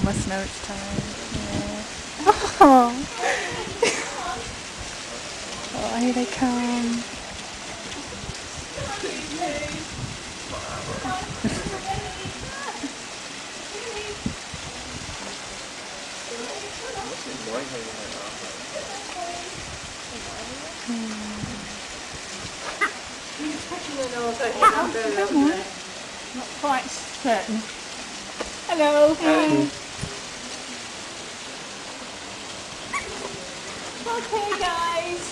must know it's time. Yeah. Oh. Oh, here they come. Not quite certain. Hello. Okay, guys.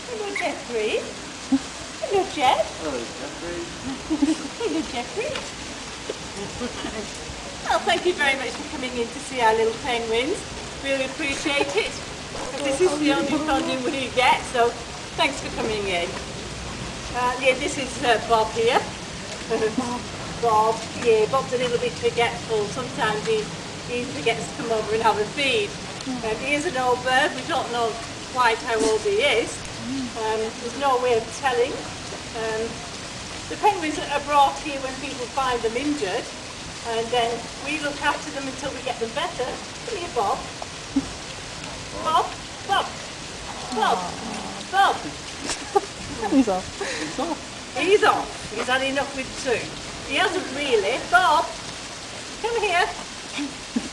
Hello, Jeffrey. Hello, Jeff. Hello, Jeffrey. Hello, Jeffrey. Well, thank you very much for coming in to see our little penguins. Really appreciate it. This is the only funding we get, so thanks for coming in. Yeah, this is Bob here. Bob, yeah, Bob's a little bit forgetful. Sometimes he forgets to come over and have a feed. He is an old bird. We don't know quite how old he is. There's no way of telling. The penguins are brought here when people find them injured, and then we look after them until we get them better. Come here, Bob. Bob, Bob, Bob, Bob. He's off. He's off. He's off. He's had enough with two. He hasn't really. Bob, come here.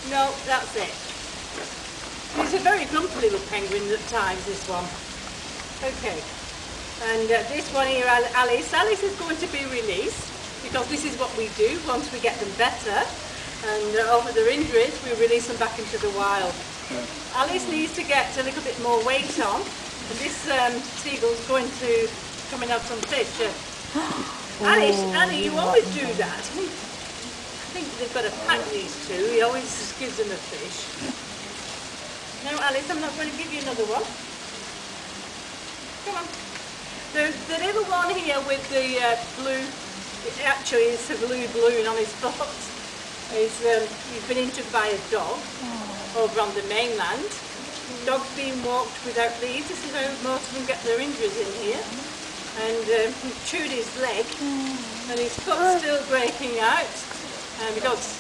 No, that's it. He's a very grumpy little penguin at times, this one. Okay. And this one here, Alice. Alice is going to be released because this is what we do once we get them better. And over their injuries, we release them back into the wild. Alice needs to get a little bit more weight on. And this seagull's going to come and have some fish. Alice, Annie, you always do that. I think they've got to pack these two. He always just gives them a fish. No, Alice, I'm not going to give you another one. Come on. The little one here with the blue, actually it's a blue balloon on his foot. He's been injured by a dog over on the mainland. Dog's being walked without leads. This is how most of them get their injuries in here. And he chewed his leg, and his foot's still breaking out because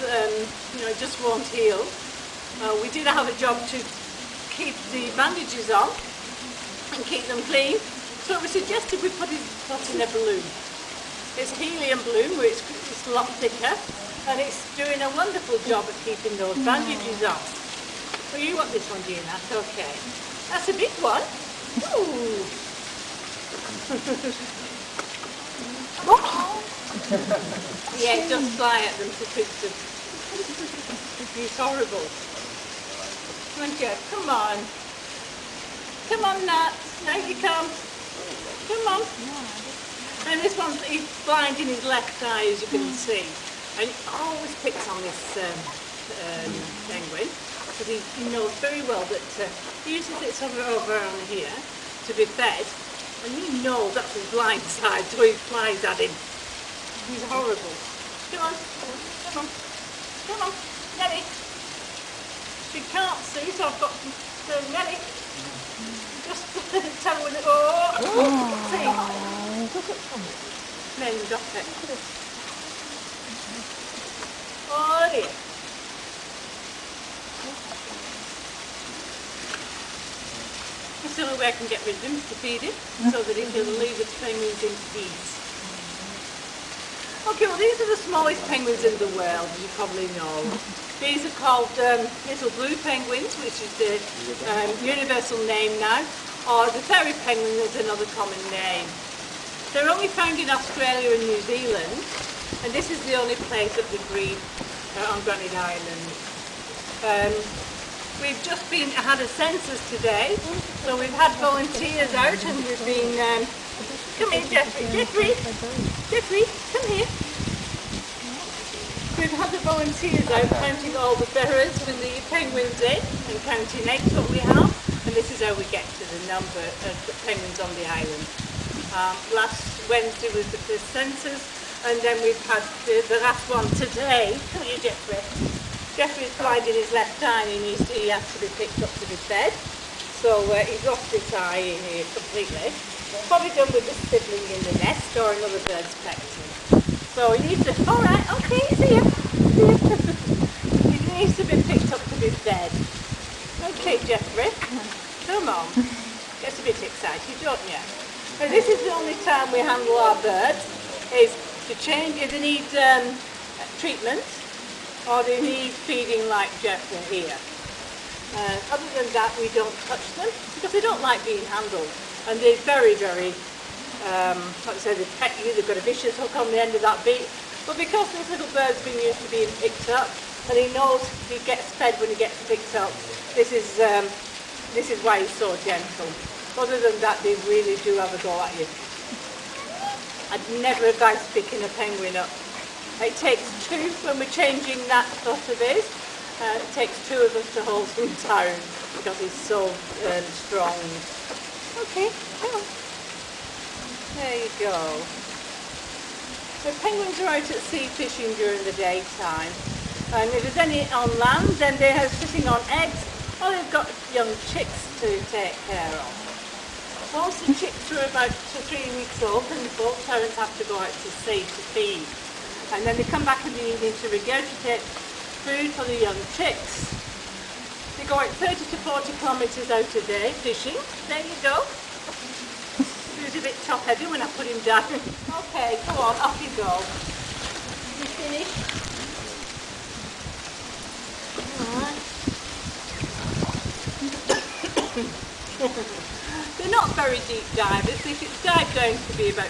it just won't heal. We did have a job to keep the bandages on and keep them clean, so we suggested we put his foot in a balloon. It's helium balloon, which is a lot thicker, and it's doing a wonderful job at keeping those bandages on. So you want this one, do you, Nat? Okay. That's a big one. Ooh. Yeah, just fly at them to fix them. It's horrible. Come on, Jeff, come on. Come on, Nat. Now you come. Come on. And this one's, he's blind in his left eye, as you can see. And he always picks on this penguin, because he knows very well that he usually sits over on here to be fed, and he knows that's his blind side, so he flies at him. He's horrible. Come on, come on, come on, Nelly. She can't see, so I've got to Nelly. Just tell her when it. See. Then drop it. Oh dear. That's the only way I can get rid of him is to feed him, so that he can leave the penguins in peace. Okay, well these are the smallest penguins in the world, as you probably know. These are called little blue penguins, which is the universal name now, or the fairy penguin is another common name. They're only found in Australia and New Zealand, and this is the only place that they breed on Granite Island. We've just had a census today, so we've had volunteers out, and we've been... come here, Jeffrey. Jeffrey, come here. We've had the volunteers out counting all the feathers with the penguins in, and counting eggs what we have, and this is how we get to the number of penguins on the island. Last Wednesday was the first census, and then we've had the last one today. Come here, Jeffrey. Jeffrey's blind in his left eye, and he has to be picked up to be fed. So he's lost his eye in here completely. Probably done with the sibling in the nest or another bird's pecked him. So he needs to, alright, okay, see ya. He needs to be picked up to be fed. Okay, Jeffrey, come on. Gets a bit excited, don't you? And this is the only time we handle our birds, is to change if they need treatment or they need feeding like Jeffrey here. Other than that, we don't touch them because they don't like being handled. And they're very, very, like I said, they pet you, they've got a vicious hook on the end of that beak. But because this little bird's been used to being picked up, and he knows he gets fed when he gets picked up, this is why he's so gentle. Other than that, they really do have a go at you. I'd never advise picking a penguin up. It takes two when we're changing that sort of is. It takes two of us to hold him down because he's so strong. Okay, come on. There you go. So penguins are out at sea fishing during the daytime. And if there's any on land, then they are sitting on eggs or they've got young chicks to take care of. Once the chicks are about 2 or 3 weeks old, then both parents have to go out to sea to feed. And then they come back in the evening to regurgitate food for the young chicks. They go out 30 to 40 kilometres out a day fishing. There you go. He was a bit top-heavy when I put him down. Okay, go on, off you go. You finished? Alright. They're not very deep divers. They should dive down to be about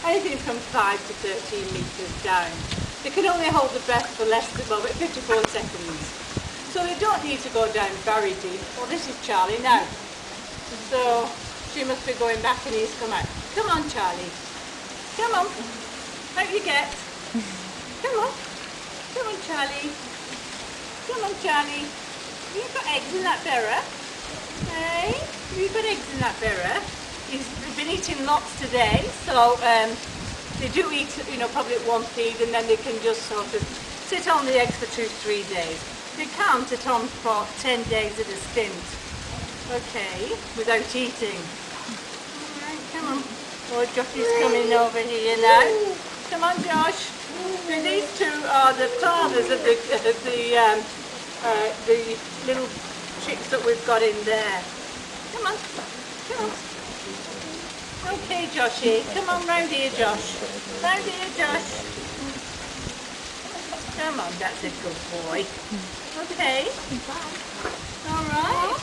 anything from 5 to 13 metres down. They can only hold the breath for less than, well, about 54 seconds. So they don't need to go down very deep. Well, this is Charlie now. So she must be going back and he's come out. Come on, Charlie. Come on. Out you get. Come on. Come on, Charlie. Come on, Charlie. You've got eggs in that barrel. Hey, you've got eggs in that barrel. He's been eating lots today, so they do eat, probably at one feed, and then they can just sort of sit on the eggs for 2 to 3 days. They can sit on for 10 days at a stint, okay, without eating. Alright, come on. Oh, Josh is coming over here now. Come on, Josh. And these two are the fathers of the little chicks that we've got in there. Come on, come on. Okay, Joshy, come on round here, Josh. Round here, Josh. Come on, that's a good boy. Okay. All right.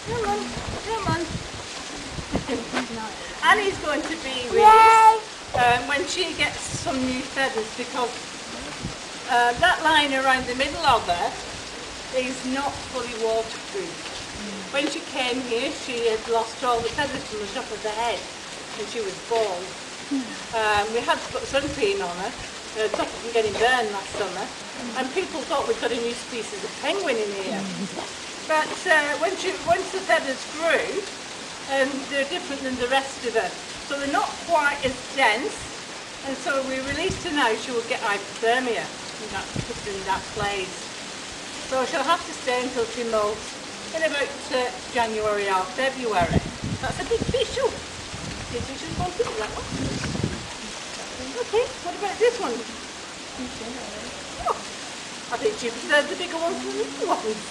Come on, come on. Annie's going to be released when she gets some new feathers because that line around the middle of her is not fully waterproof. When she came here, she had lost all the feathers from the top of the head and she was bald. We had to put sun cream on her to stop her from getting burned last summer, and people thought we'd got a new species of penguin in here. But once the feathers grew, they're different than the rest of her. So they're not quite as dense, and so we released her now, she will get hypothermia in that place. So she'll have to stay until she molts in about January or February. That's a big fish, oh. Big fish is going to be that one. Okay, what about this one? Oh, I think she prefers the bigger ones than the little ones.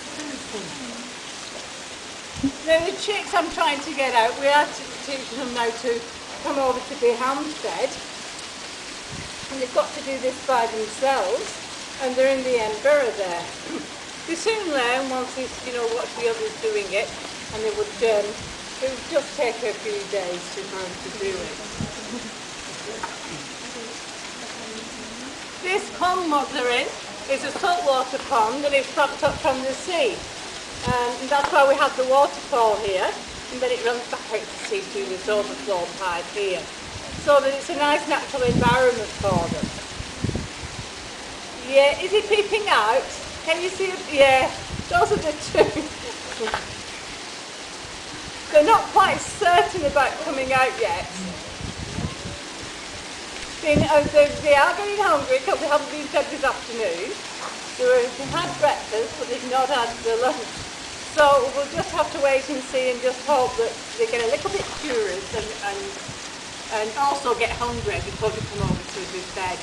Now the chicks I'm trying to get out, we are teaching them now to come over to be hand-fed. And they've got to do this by themselves, and they're in the end burrow there. They soon learn once they watch the others doing it, and it would just take a few days to learn to do it. This pond what they're in is a saltwater pond, and it's propped up from the sea. And that's why we have the waterfall here, and then it runs back out to sea through this overflow pipe here. So that it's a nice natural environment for them. Yeah, is he peeping out? Can you see it? Yeah, those are the two. They're not quite certain about coming out yet. They are getting hungry because they haven't been fed this afternoon. They had breakfast, but they've not had the lunch. So we'll just have to wait and see and just hope that they get a little bit curious and also get hungry before they come over to be fed.